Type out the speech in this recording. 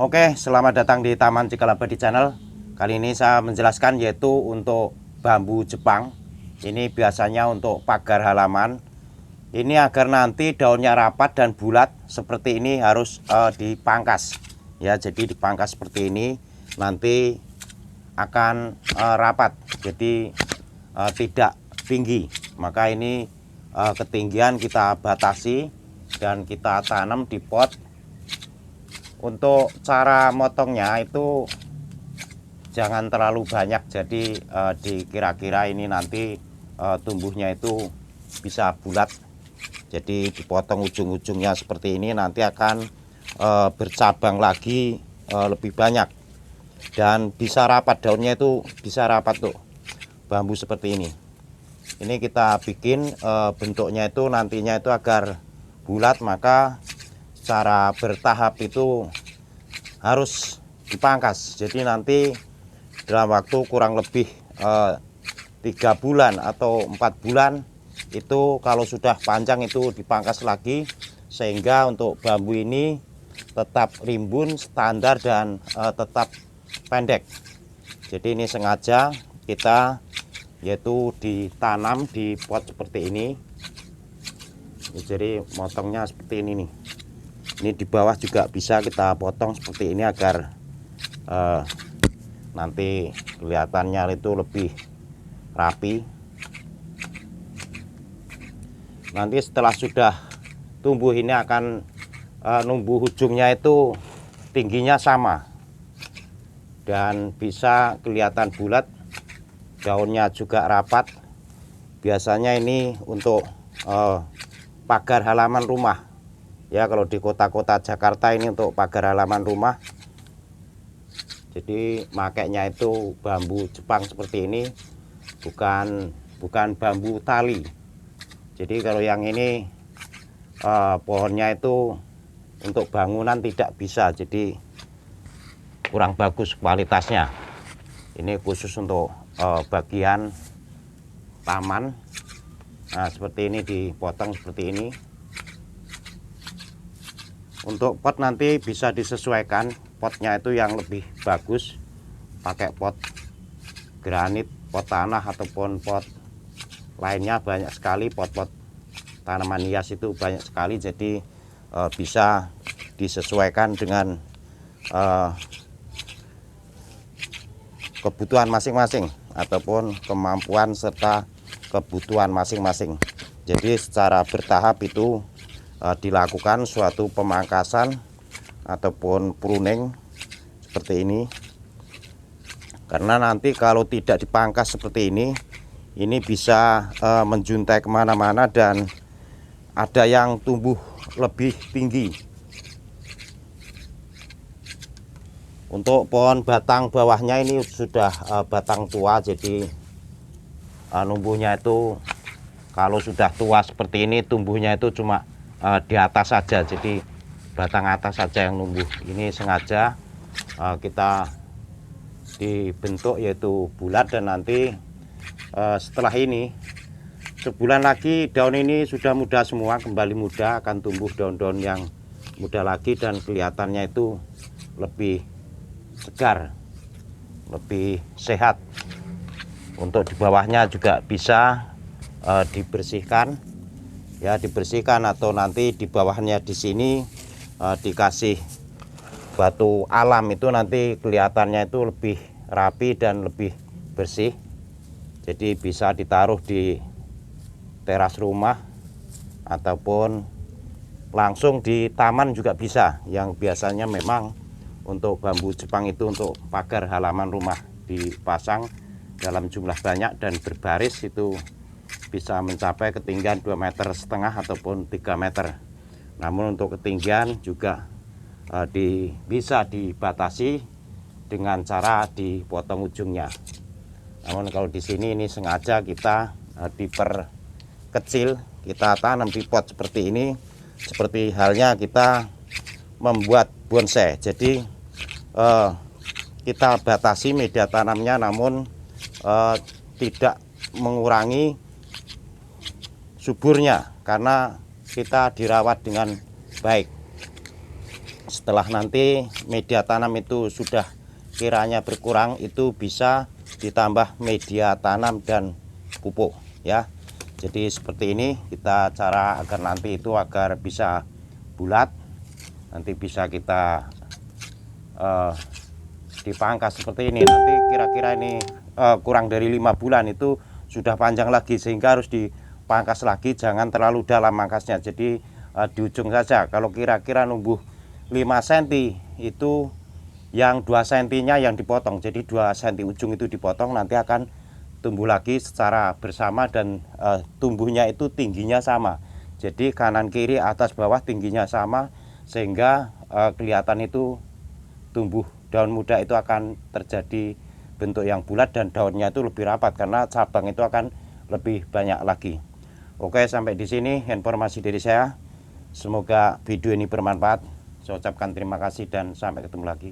Oke, selamat datang di Taman Cikalabadi Channel. Kali ini saya menjelaskan yaitu untuk bambu Jepang. Ini biasanya untuk pagar halaman. Ini agar nanti daunnya rapat dan bulat seperti ini harus dipangkas. Ya, jadi dipangkas seperti ini nanti akan rapat. Jadi tidak tinggi. Maka ini ketinggian kita batasi dan kita tanam di pot. Untuk cara motongnya itu jangan terlalu banyak, jadi dikira-kira ini nanti tumbuhnya itu bisa bulat. Jadi dipotong ujung-ujungnya seperti ini, nanti akan bercabang lagi lebih banyak dan bisa rapat, daunnya itu bisa rapat tuh, bambu seperti ini. Ini kita bikin bentuknya itu nantinya itu agar bulat, maka secara bertahap itu harus dipangkas. Jadi nanti dalam waktu kurang lebih 3 bulan atau 4 bulan itu kalau sudah panjang itu dipangkas lagi, sehingga untuk bambu ini tetap rimbun, standar, dan tetap pendek. Jadi ini sengaja kita yaitu ditanam di pot seperti ini. Jadi motongnya seperti ini nih. Ini di bawah juga bisa kita potong seperti ini agar nanti kelihatannya itu lebih rapi. Nanti setelah sudah tumbuh ini akan numbuh ujungnya itu tingginya sama dan bisa kelihatan bulat, daunnya juga rapat. Biasanya ini untuk pagar halaman rumah. Ya, kalau di kota-kota Jakarta ini untuk pagar halaman rumah. Jadi makainya itu bambu Jepang seperti ini, bukan bambu tali. Jadi kalau yang ini pohonnya itu untuk bangunan tidak bisa, jadi kurang bagus kualitasnya. Ini khusus untuk bagian taman. Nah, seperti ini dipotong seperti ini. Untuk pot nanti bisa disesuaikan, potnya itu yang lebih bagus pakai pot granit, pot tanah, ataupun pot lainnya. Banyak sekali pot-pot tanaman hias itu, banyak sekali. Jadi bisa disesuaikan dengan kebutuhan masing-masing ataupun kemampuan serta kebutuhan masing-masing. Jadi secara bertahap itu dilakukan suatu pemangkasan ataupun pruning seperti ini. Karena nanti kalau tidak dipangkas seperti ini bisa menjuntai kemana-mana dan ada yang tumbuh lebih tinggi. Untuk pohon batang bawahnya ini sudah batang tua, jadi numbuhnya itu kalau sudah tua seperti ini tumbuhnya itu cuma di atas saja, jadi batang atas saja yang numbuh. Ini sengaja kita dibentuk yaitu bulat, dan nanti setelah ini sebulan lagi daun ini sudah muda semua, kembali muda, akan tumbuh daun-daun yang muda lagi dan kelihatannya itu lebih segar, lebih sehat. Untuk di bawahnya juga bisa dibersihkan. Ya, dibersihkan, atau nanti di bawahnya di sini dikasih batu alam, itu nanti kelihatannya itu lebih rapi dan lebih bersih. Jadi bisa ditaruh di teras rumah ataupun langsung di taman juga bisa. Yang biasanya memang untuk bambu Jepang itu untuk pagar halaman rumah dipasang dalam jumlah banyak dan berbaris, itu bisa mencapai ketinggian 2,5 meter ataupun 3 meter. Namun untuk ketinggian juga bisa dibatasi dengan cara dipotong ujungnya. Namun kalau di sini ini sengaja kita diperkecil, kita tanam di pot seperti ini, seperti halnya kita membuat bonsai. Jadi kita batasi media tanamnya, namun tidak mengurangi suburnya karena kita dirawat dengan baik. Setelah nanti media tanam itu sudah kiranya berkurang, itu bisa ditambah media tanam dan pupuk ya. Jadi seperti ini kita cara agar nanti itu agar bisa bulat, nanti bisa kita dipangkas seperti ini. Nanti kira-kira ini kurang dari 5 bulan itu sudah panjang lagi, sehingga harus dipangkas lagi, jangan terlalu dalam mangkasnya. Jadi di ujung saja. Kalau kira-kira numbuh 5 cm itu yang 2 cm-nya yang dipotong, jadi 2 cm ujung itu dipotong, nanti akan tumbuh lagi secara bersama dan tumbuhnya itu tingginya sama. Jadi kanan kiri atas bawah tingginya sama, sehingga kelihatan itu tumbuh daun muda itu akan terjadi bentuk yang bulat dan daunnya itu lebih rapat karena cabang itu akan lebih banyak lagi. Oke, sampai di sini informasi dari saya. Semoga video ini bermanfaat. Saya ucapkan terima kasih dan sampai ketemu lagi.